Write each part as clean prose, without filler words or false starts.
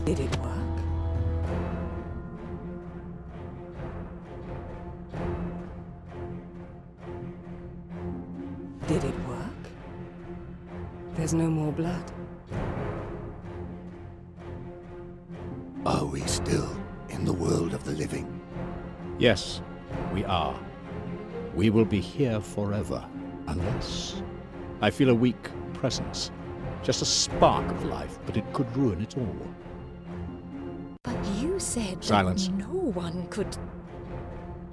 Did it work? Did it work? There's no more blood. Are we still in the world of the living? Yes, we are. We will be here forever, unless... I feel a weak presence. Just a spark of life, but it could ruin it all. But you said Silence. that no one could...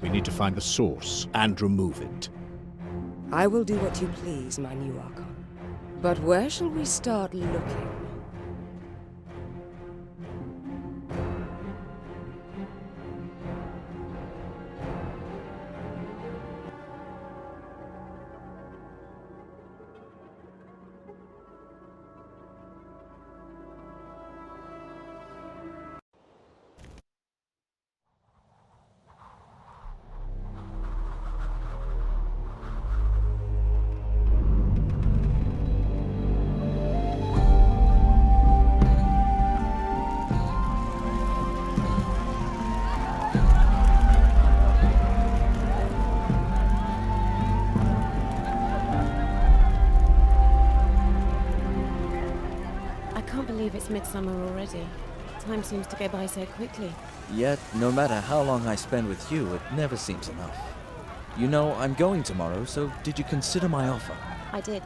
We need to find the source and remove it. I will do what you please, my new Archon. But where shall we start looking? It's midsummer already. Time seems to go by so quickly. Yet, no matter how long I spend with you, it never seems enough. You know, I'm going tomorrow, so did you consider my offer? I did.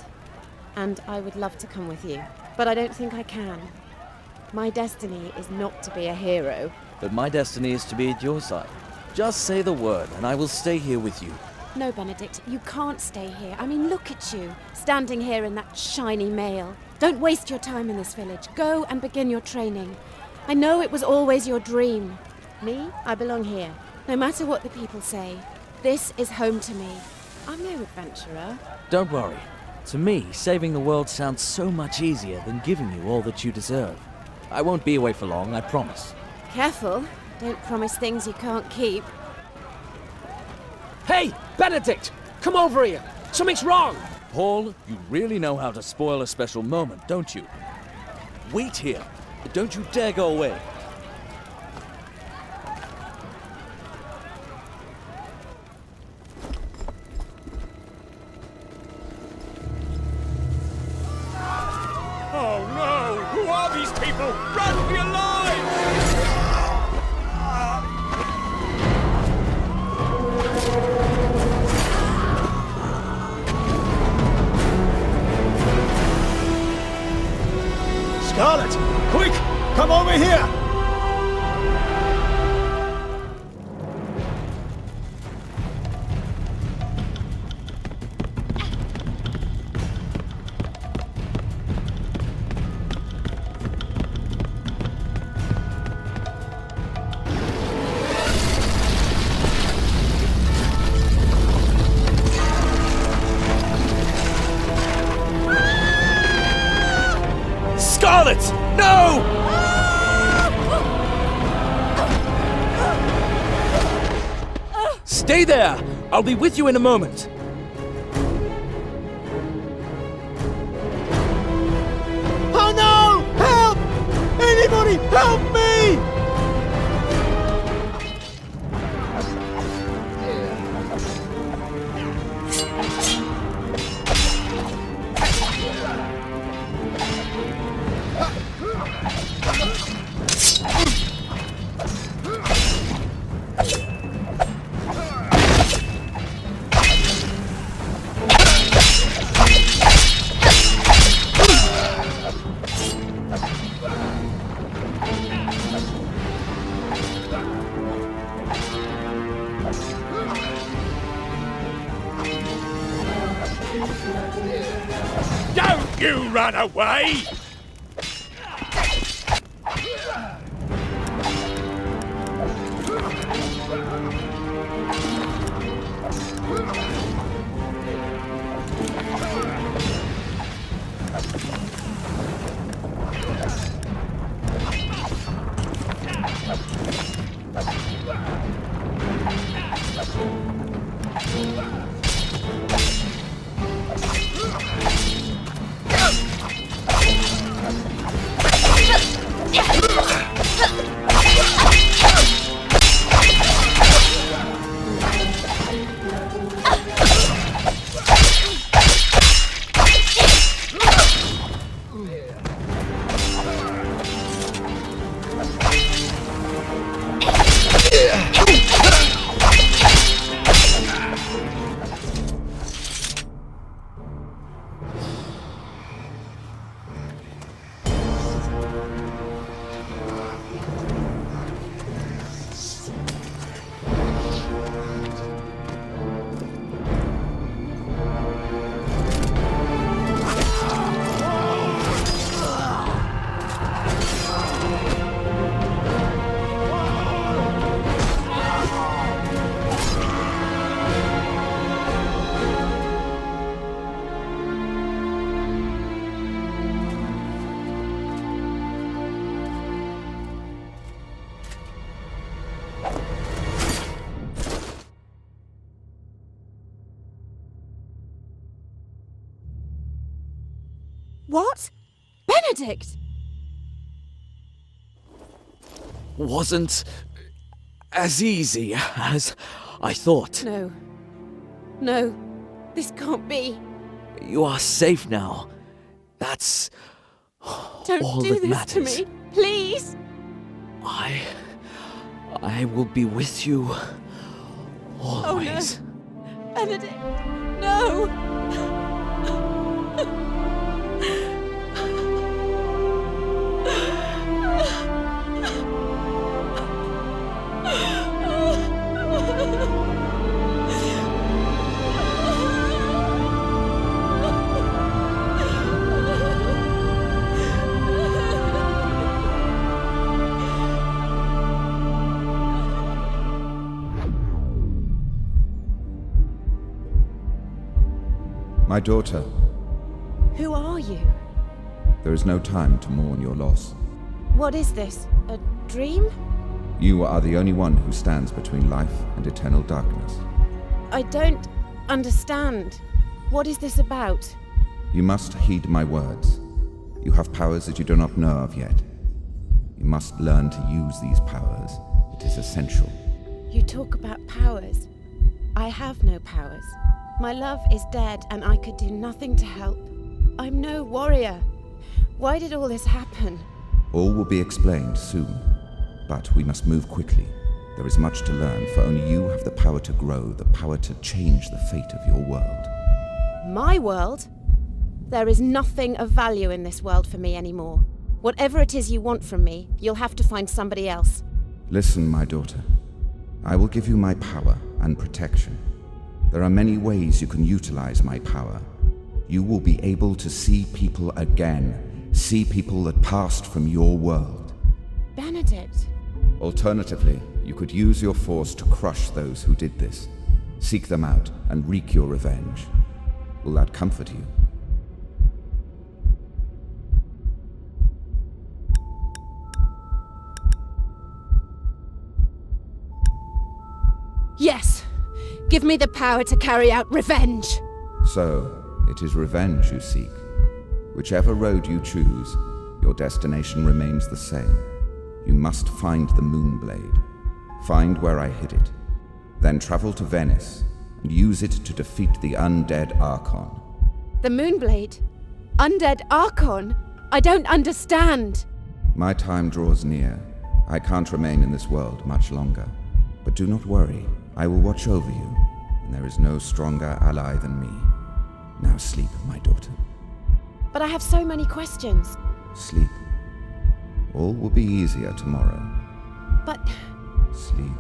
And I would love to come with you. But I don't think I can. My destiny is not to be a hero. But my destiny is to be at your side. Just say the word, and I will stay here with you. No, Benedict, you can't stay here. I mean, look at you, standing here in that shiny mail. Don't waste your time in this village. Go and begin your training. I know it was always your dream. Me, I belong here. No matter what the people say, this is home to me. I'm no adventurer. Don't worry. To me, saving the world sounds so much easier than giving you all that you deserve. I won't be away for long, I promise. Careful. Don't promise things you can't keep. Hey, Benedict! Come over here! Something's wrong! Paul, you really know how to spoil a special moment, don't you? Wait here. Don't you dare go away. Oh no! Who are these people? Run for your lives! Scarlet! Quick! Come over here! Scarlet! No! Stay there! I'll be with you in a moment. Oh no! Help! Anybody help me! Don't you run away! What? Benedict! Wasn't as easy as I thought. No. No. This can't be. You are safe now. That's Don't all do that this matters. to me. Please! I will be with you always. Oh no. Benedict! No! My daughter, Who are you? there is no time to mourn your loss. What is this? A dream? You are the only one who stands between life and eternal darkness. I don't understand. What is this about? You must heed my words. You have powers that you do not know of yet. You must learn to use these powers. It is essential. You talk about powers. I have no powers. My love is dead and I could do nothing to help. I'm no warrior. Why did all this happen? All will be explained soon, but we must move quickly. There is much to learn, for only you have the power to grow, the power to change the fate of your world. My world? There is nothing of value in this world for me anymore. Whatever it is you want from me, you'll have to find somebody else. Listen, my daughter. I will give you my power and protection. There are many ways you can utilize my power. You will be able to see people again, see people that passed from your world. Benedict. Alternatively, you could use your force to crush those who did this. Seek them out and wreak your revenge. Will that comfort you? Yes. Give me the power to carry out revenge. So, it is revenge you seek. Whichever road you choose, your destination remains the same. You must find the Moonblade. Find where I hid it. Then travel to Venice and use it to defeat the undead Archon. The Moonblade? Undead Archon? I don't understand. My time draws near. I can't remain in this world much longer. But do not worry. I will watch over you, and there is no stronger ally than me. Now sleep, my daughter. But I have so many questions. Sleep. All will be easier tomorrow. But Sleep.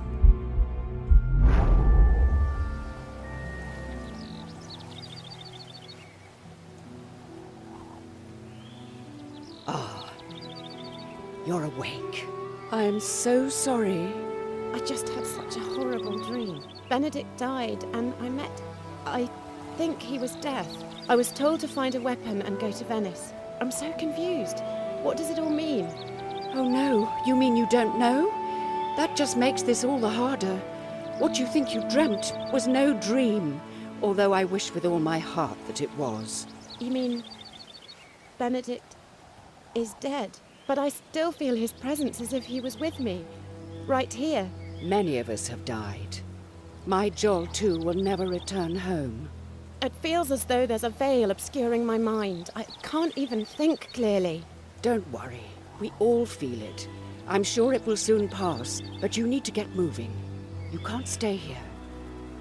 You're awake. I am so sorry. I just had such a horrible dream. Benedict died, and I think he was deaf. I was told to find a weapon and go to Venice. I'm so confused. What does it all mean? Oh no, you mean you don't know? That just makes this all the harder. What you think you dreamt was no dream, although I wish with all my heart that it was. You mean Benedict is dead? But I still feel his presence as if he was with me, right here. Many of us have died. My Joel, too, will never return home. It feels as though there's a veil obscuring my mind. I can't even think clearly. Don't worry. We all feel it. I'm sure it will soon pass, but you need to get moving. You can't stay here.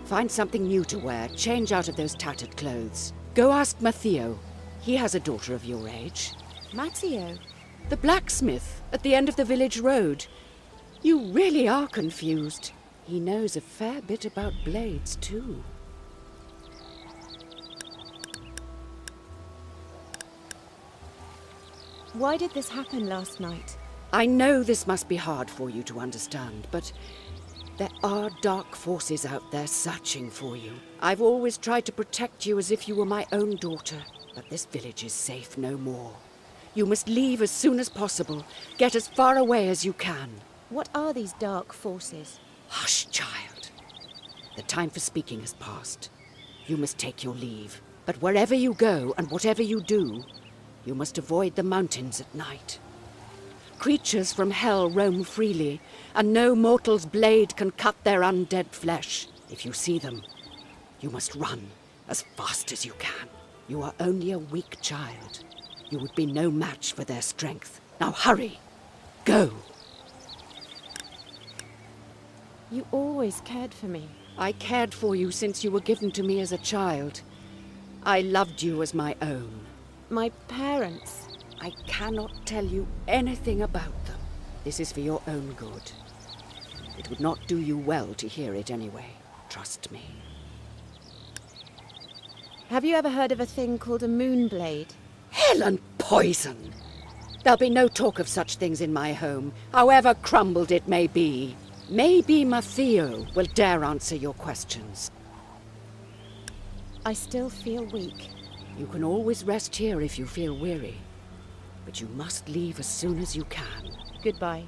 Find something new to wear. Change out of those tattered clothes. Go ask Matteo. He has a daughter of your age. Matteo? The blacksmith at the end of the village road. You really are confused. He knows a fair bit about blades, too. Why did this happen last night? I know this must be hard for you to understand, but there are dark forces out there searching for you. I've always tried to protect you as if you were my own daughter, but this village is safe no more. You must leave as soon as possible. Get as far away as you can. What are these dark forces? Hush, child. The time for speaking has passed. You must take your leave. But wherever you go and whatever you do, You must avoid the mountains at night. Creatures from hell roam freely, and no mortal's blade can cut their undead flesh. If you see them, you must run as fast as you can. You are only a weak child. You would be no match for their strength. Now hurry! Go! You always cared for me. I cared for you since you were given to me as a child. I loved you as my own. My parents. I cannot tell you anything about them. This is for your own good. It would not do you well to hear it anyway. Trust me. Have you ever heard of a thing called a moonblade? Hell and poison! There'll be no talk of such things in my home, however crumbled it may be. Maybe Matteo will dare answer your questions. I still feel weak. You can always rest here if you feel weary. But you must leave as soon as you can. Goodbye.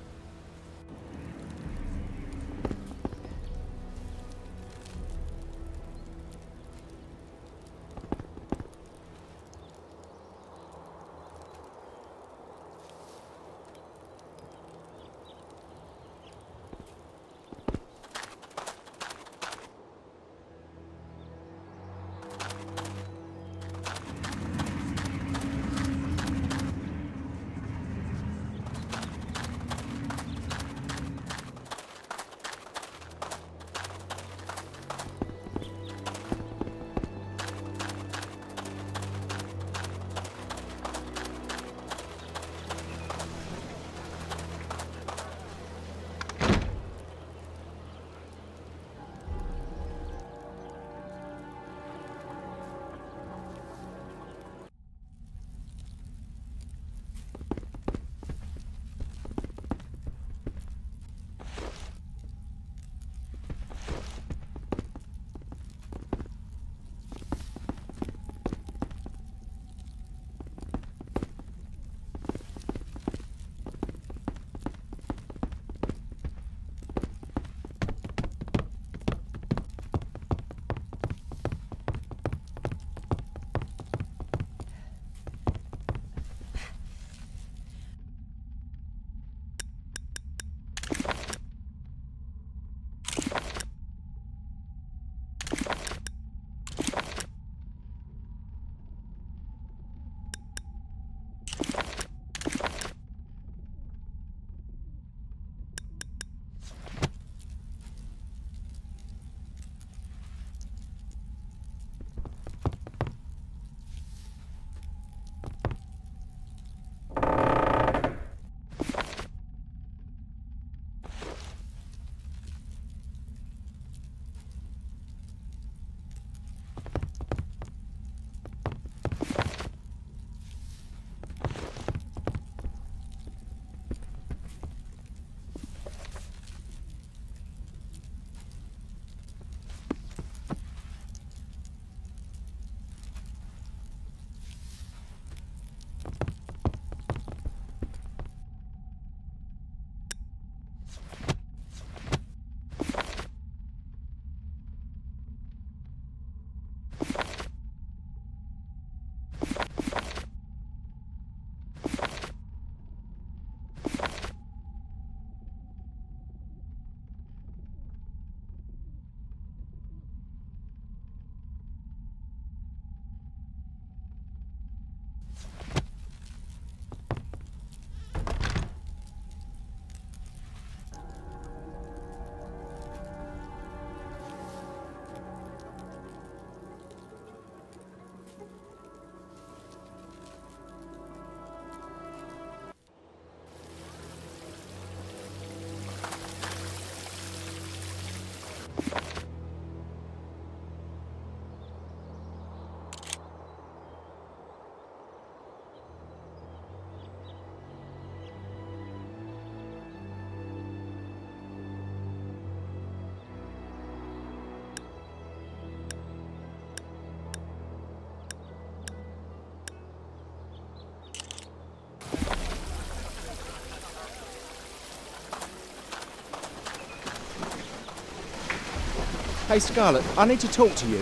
Hey, Scarlet, I need to talk to you.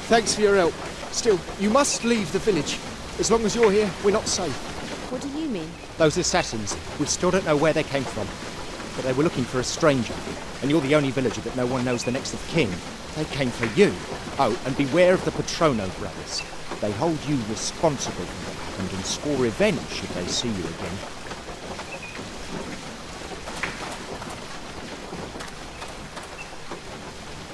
Thanks for your help. Still, you must leave the village. As long as you're here, we're not safe. What do you mean? Those assassins, we still don't know where they came from. But they were looking for a stranger, and you're the only villager that no one knows the next of kin. They came for you. Oh, and beware of the Patrono brothers. They hold you responsible for what happened and swore revenge should they see you again.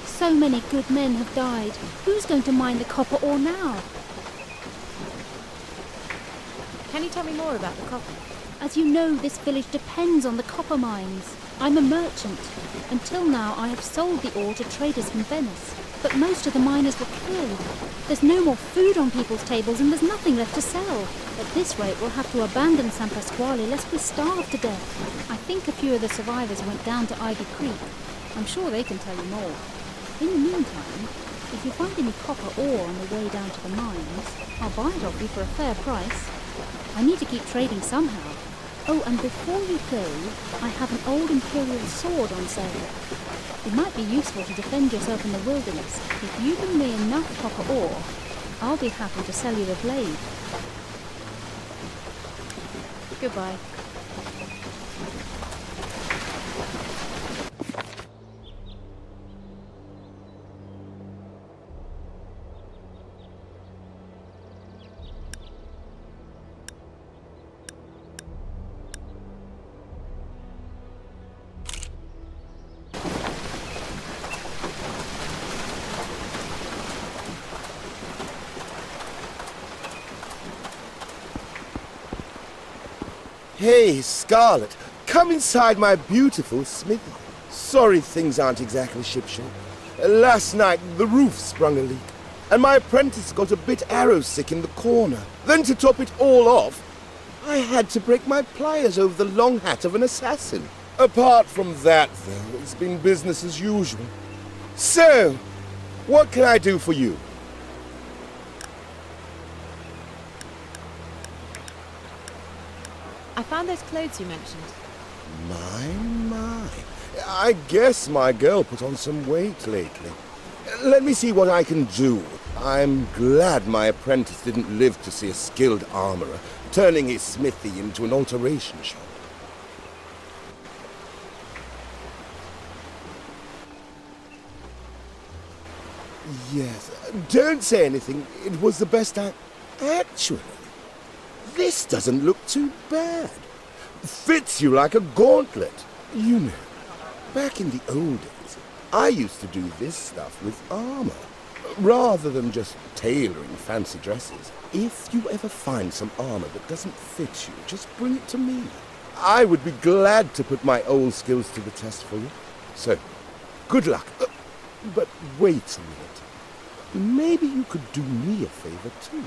So many good men have died. Who's going to mine the copper ore now? Can you tell me more about the copper? As you know, this village depends on the copper mines. I'm a merchant. Until now, I have sold the ore to traders from Venice. But most of the miners were killed. There's no more food on people's tables and there's nothing left to sell. At this rate, we'll have to abandon San Pasquale lest we starve to death. I think a few of the survivors went down to Ivy Creek. I'm sure they can tell you more. In the meantime, if you find any copper ore on the way down to the mines, I'll buy it off you for a fair price. I need to keep trading somehow. Oh, and before you go, I have an old Imperial sword on sale. It might be useful to defend yourself in the wilderness. If you bring me enough copper ore, I'll be happy to sell you the blade. Goodbye. Hey, Scarlet, come inside my beautiful smithy. Sorry things aren't exactly shipshape. Last night, the roof sprung a leak, and my apprentice got a bit arrow-sick in the corner. Then to top it all off, I had to break my pliers over the long hat of an assassin. Apart from that, though, it's been business as usual. So, what can I do for you? I found those clothes you mentioned. My. I guess my girl put on some weight lately. Let me see what I can do. I'm glad my apprentice didn't live to see a skilled armorer turning his smithy into an alteration shop. Yes, don't say anything. It was the best I... Actually, this doesn't look too bad. Fits you like a gauntlet. You know, back in the old days, I used to do this stuff with armor, rather than just tailoring fancy dresses. If you ever find some armor that doesn't fit you, just bring it to me. I would be glad to put my old skills to the test for you. So, good luck. But wait a minute. Maybe you could do me a favor too.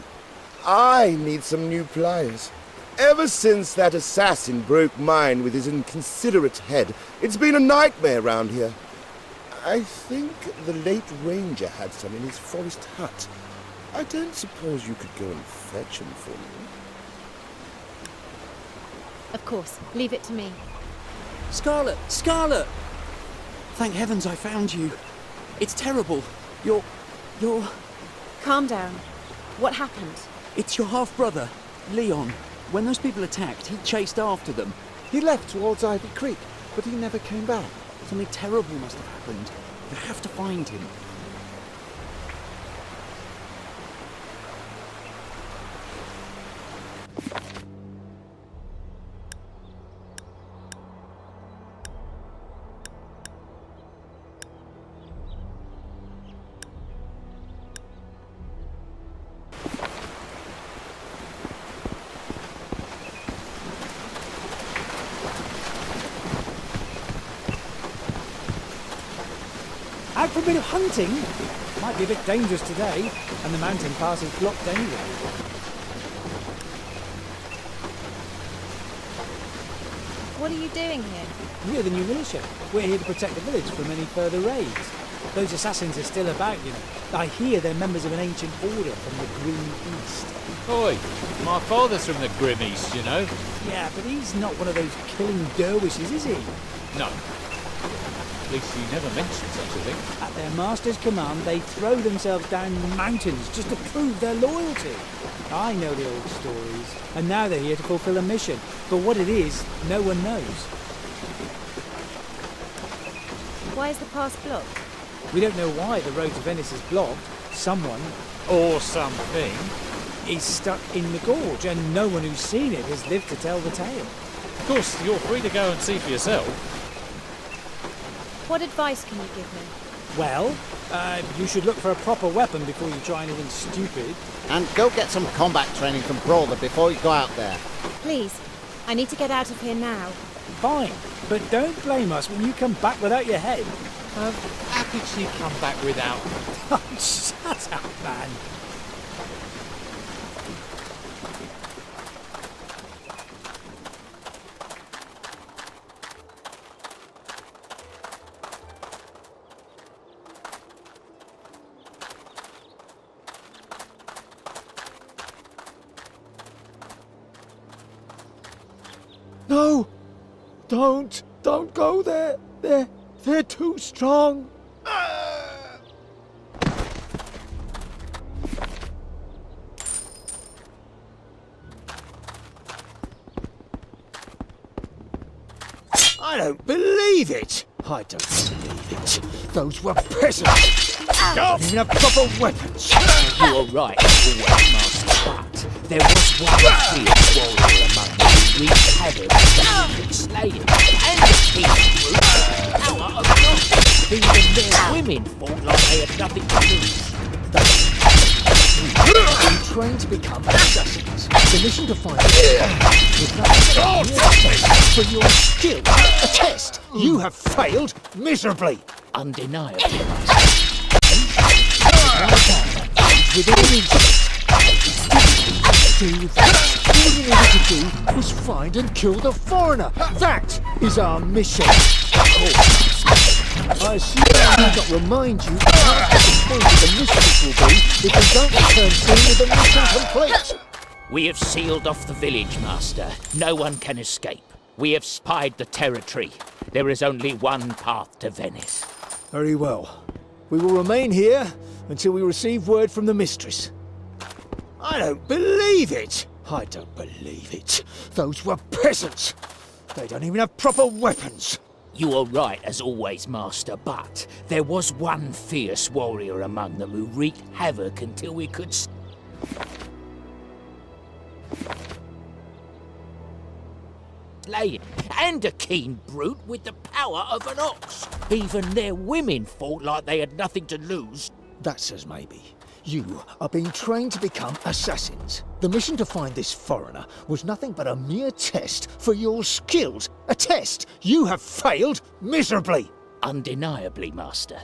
I need some new pliers. Ever since that assassin broke mine with his inconsiderate head, it's been a nightmare round here. I think the late ranger had some in his forest hut. I don't suppose you could go and fetch them for me. Of course. Leave it to me. Scarlet! Scarlet! Thank heavens I found you. It's terrible. You're... Calm down. What happened? It's your half-brother, Leon. When those people attacked, he chased after them. He left towards Ivy Creek, but he never came back. Something terrible must have happened. You have to find him. Out for a bit of hunting? Might be a bit dangerous today, and the mountain pass is blocked anyway. What are you doing here? We're the new militia. We're here to protect the village from any further raids. Those assassins are still about, you know. I hear they're members of an ancient order from the Grim East. Oi, my father's from the Grim East, you know. Yeah, but he's not one of those killing dervishes, is he? No. At least she never mentioned such a thing. At their master's command, they throw themselves down mountains just to prove their loyalty. I know the old stories, and now they're here to fulfill a mission. But what it is, no one knows. Why is the pass blocked? We don't know why the road to Venice is blocked. Someone, Or something. is stuck in the gorge, and no one who's seen it has lived to tell the tale. Of course, you're free to go and see for yourself. What advice can you give me? Well, you should look for a proper weapon before you try anything stupid. And go get some combat training from Brawler before you go out there. Please, I need to get out of here now. Fine, but don't blame us when you come back without your head. How could she come back without... Shut up, man. No! Don't go there! They're too strong! I don't believe it! I don't believe it. Those were peasants! They don't even have proper weapons! You are right, always, Master, but there was one fierce warrior among them who wreaked havoc and slaying, and the people grew the power of God. Even their women fought like they had nothing to lose. I'm trained to become assassins. The mission to find is nothing for your skill. A test. You have failed miserably. Undeniably. Within an instant. Do that. All you needed to do was find and kill the foreigner. That is our mission. I assume I need not remind you how disappointed the mistress will be if we don't return soon with the mission complete. We have sealed off the village, Master. No one can escape. We have spied the territory. There is only one path to Venice. Very well. We will remain here until we receive word from the mistress. I don't believe it! I don't believe it. Those were peasants! They don't even have proper weapons! You are right, as always, Master, but there was one fierce warrior among them who wreaked havoc until we could... slay him, and a keen brute with the power of an ox. Even their women fought like they had nothing to lose. That's as maybe. You are being trained to become assassins. The mission to find this foreigner was nothing but a mere test for your skills. A test you have failed miserably. Undeniably, Master.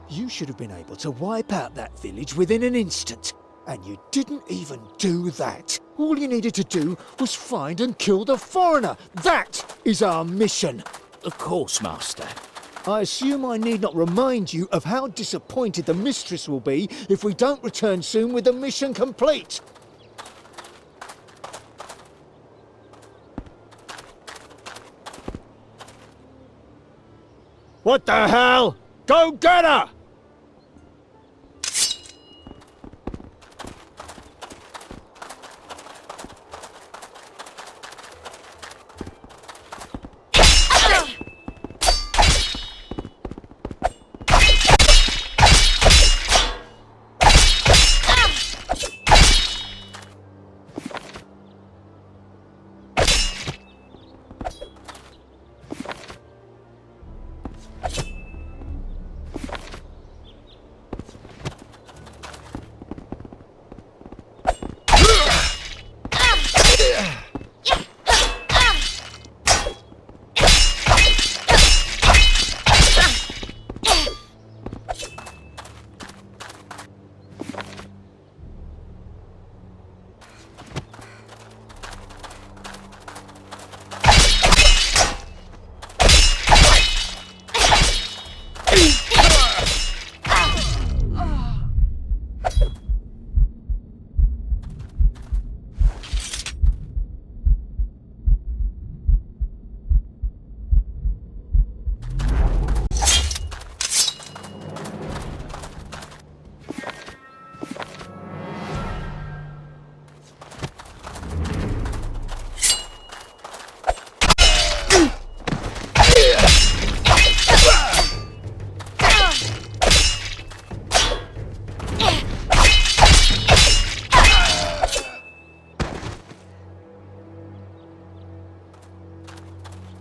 You should have been able to wipe out that village within an instant. And you didn't even do that. All you needed to do was find and kill the foreigner. That is our mission. Of course, Master. I assume I need not remind you of how disappointed the mistress will be if we don't return soon with the mission complete. What the hell? Go get her!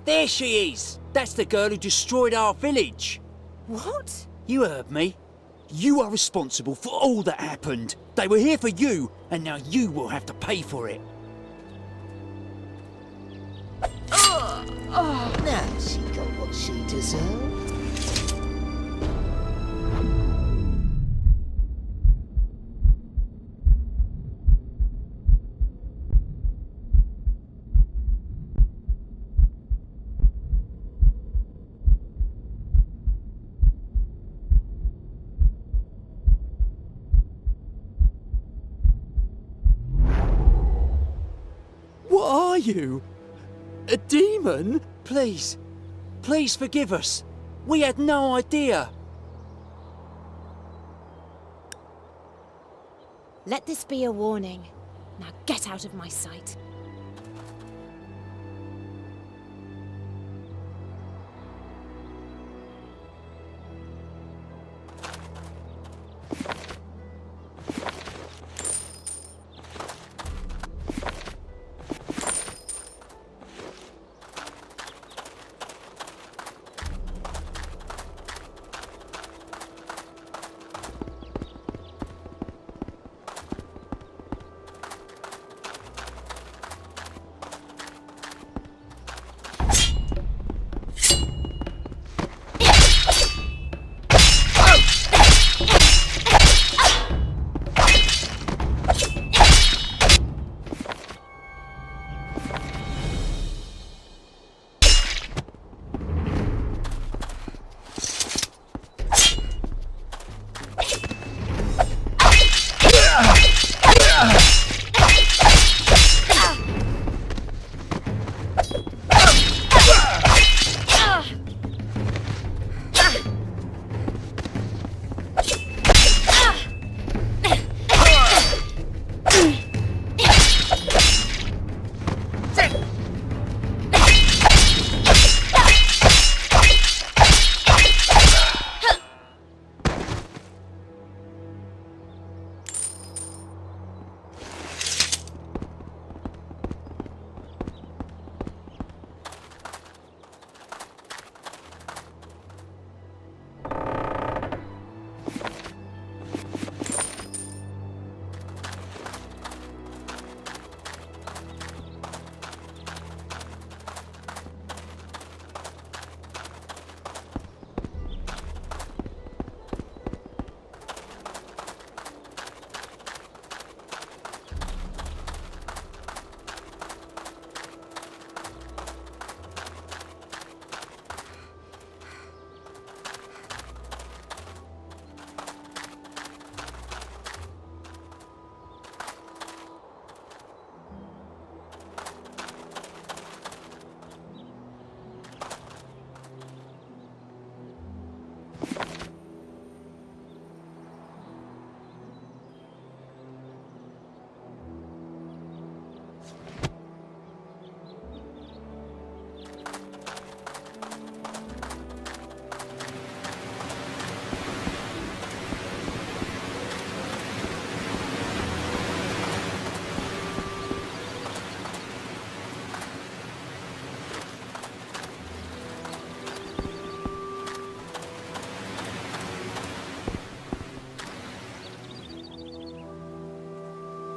There she is! That's the girl who destroyed our village. What? You heard me. You are responsible for all that happened. They were here for you, and now you will have to pay for it. Now she got what she deserved. What are you? A demon? Please. Please forgive us. We had no idea. Let this be a warning. Now get out of my sight.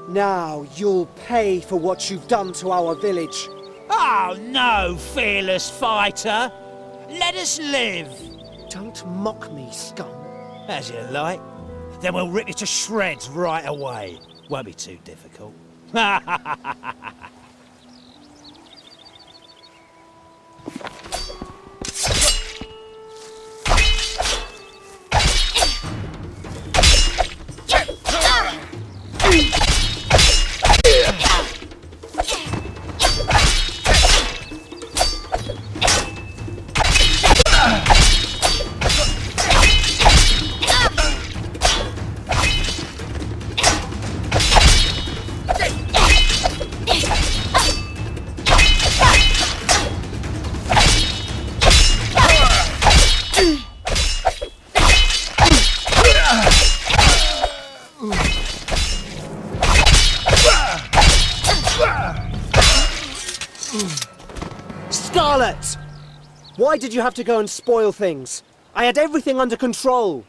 Now you'll pay for what you've done to our village. Oh no, fearless fighter! Let us live! Don't mock me, scum. As you like. Then we'll rip you to shreds right away. Won't be too difficult. Yeah. Scarlet! Why did you have to go and spoil things? I had everything under control.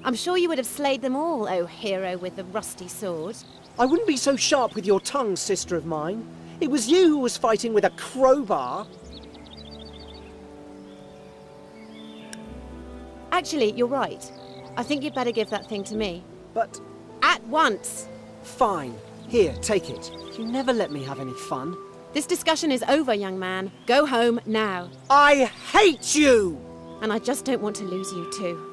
I'm sure you would have slayed them all, oh hero with the rusty sword. I wouldn't be so sharp with your tongue, sister of mine. It was you who was fighting with a crowbar. Actually, you're right. I think you'd better give that thing to me. But... At once! Fine. Here, take it. You never let me have any fun. This discussion is over, young man. Go home now. I hate you! And I just don't want to lose you too.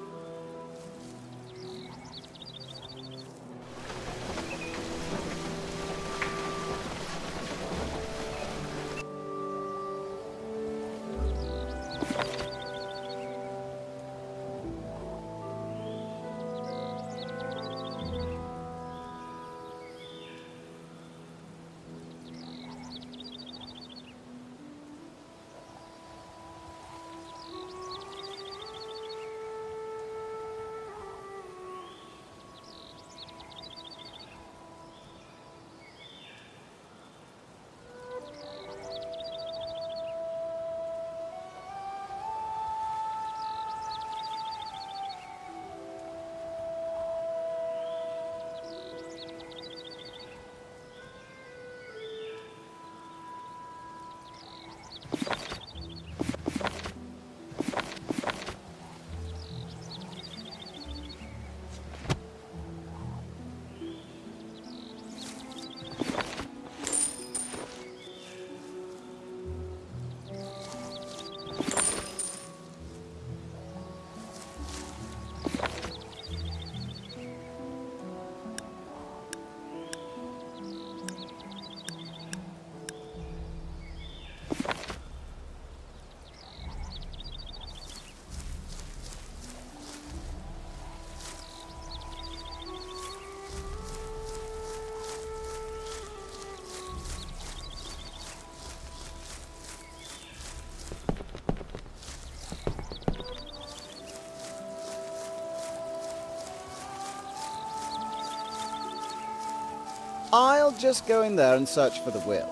I'll just go in there and search for the will.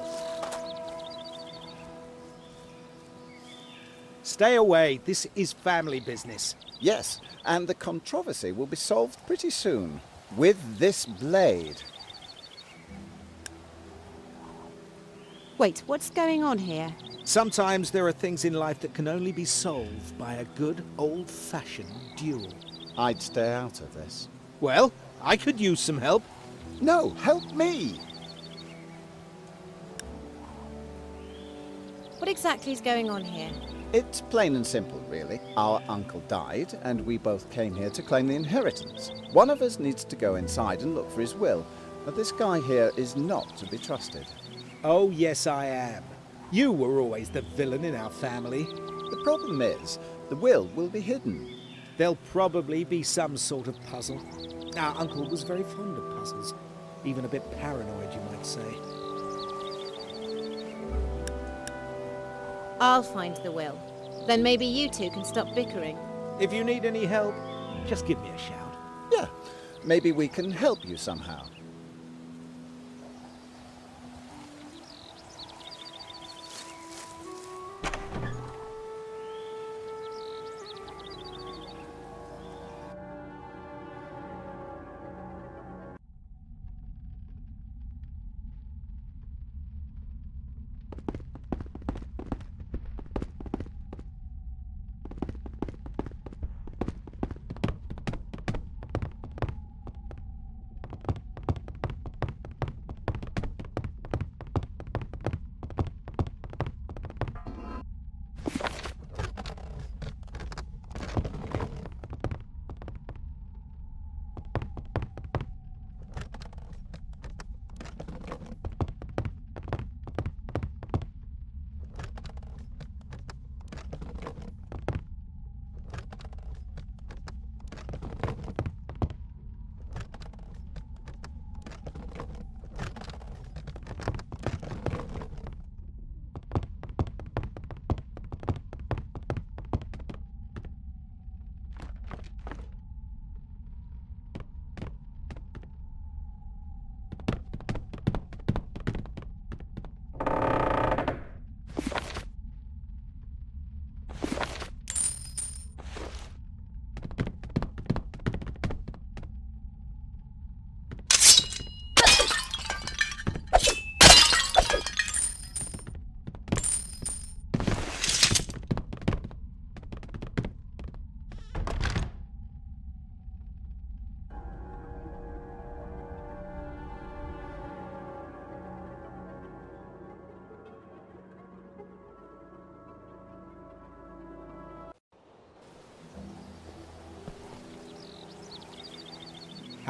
Stay away. This is family business. Yes, and the controversy will be solved pretty soon. With this blade. Wait, what's going on here? Sometimes there are things in life that can only be solved by a good old-fashioned duel. I'd stay out of this. Well, I could use some help. No, help me! What exactly is going on here? It's plain and simple, really. Our uncle died, and we both came here to claim the inheritance. One of us needs to go inside and look for his will, but this guy here is not to be trusted. Oh, yes, I am. You were always the villain in our family. The problem is, the will be hidden. There'll probably be some sort of puzzle. Our uncle was very fond of puzzles. Even a bit paranoid, you might say. I'll find the will. Then maybe you two can stop bickering. If you need any help, just give me a shout. Yeah, maybe we can help you somehow.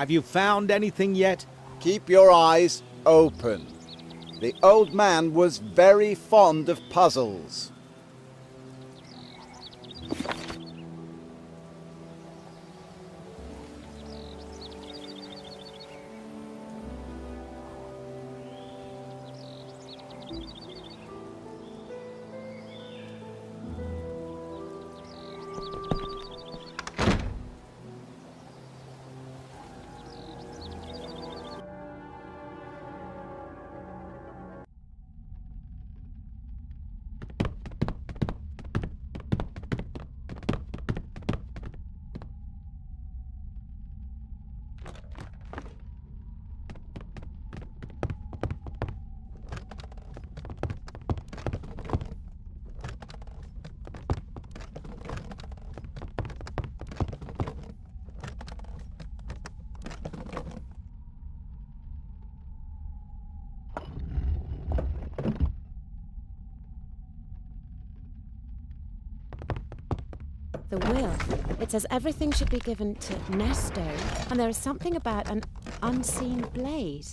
Have you found anything yet? Keep your eyes open. The old man was very fond of puzzles. The will. It says everything should be given to Nesto, and there is something about an unseen blade.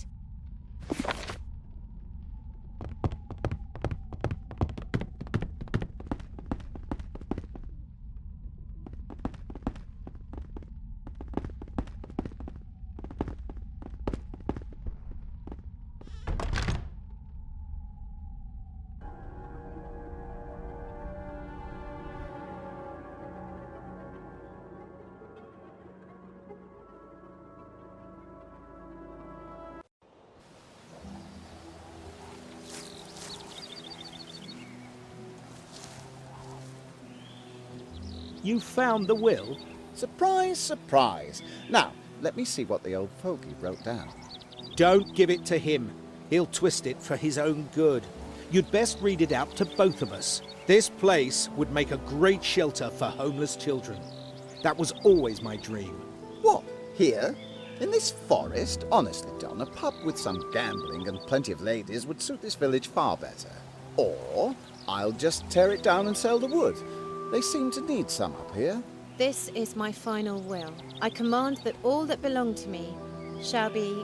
You found the will? Surprise, surprise. Now, let me see what the old fogey wrote down. Don't give it to him. He'll twist it for his own good. You'd best read it out to both of us. This place would make a great shelter for homeless children. That was always my dream. What? Here? In this forest? Honestly, Don, a pub with some gambling and plenty of ladies would suit this village far better. Or I'll just tear it down and sell the wood. They seem to need some up here. This is my final will. I command that all that belong to me shall be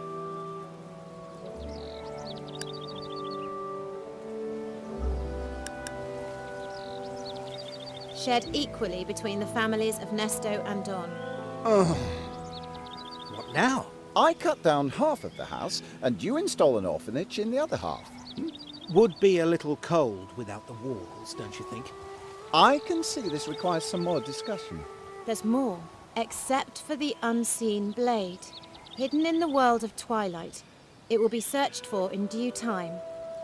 shared equally between the families of Nesto and Don. What now? I cut down half of the house, and you install an orphanage in the other half. Would be a little cold without the walls, don't you think? I can see this requires some more discussion. There's more, except for the unseen blade. Hidden in the world of twilight, it will be searched for in due time,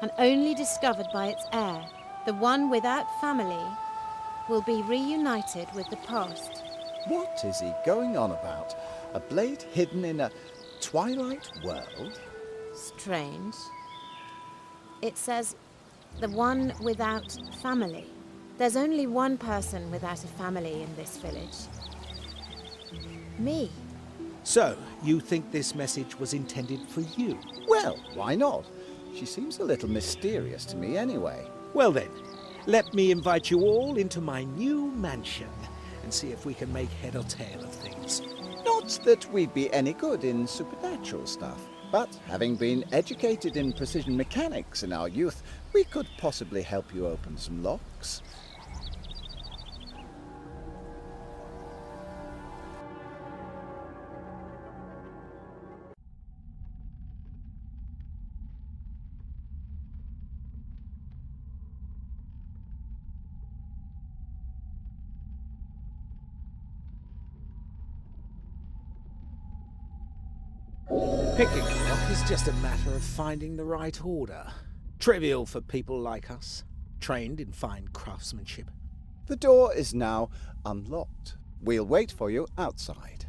and only discovered by its heir, the one without family, will be reunited with the past. What is he going on about? A blade hidden in a twilight world? Strange. It says, the one without family. There's only one person without a family in this village. Me. So, you think this message was intended for you? Well, why not? She seems a little mysterious to me anyway. Well then, let me invite you all into my new mansion and see if we can make head or tail of things. Not that we'd be any good in supernatural stuff, but having been educated in precision mechanics in our youth, we could possibly help you open some locks. Picking a lock is just a matter of finding the right order. Trivial for people like us, trained in fine craftsmanship. The door is now unlocked. We'll wait for you outside.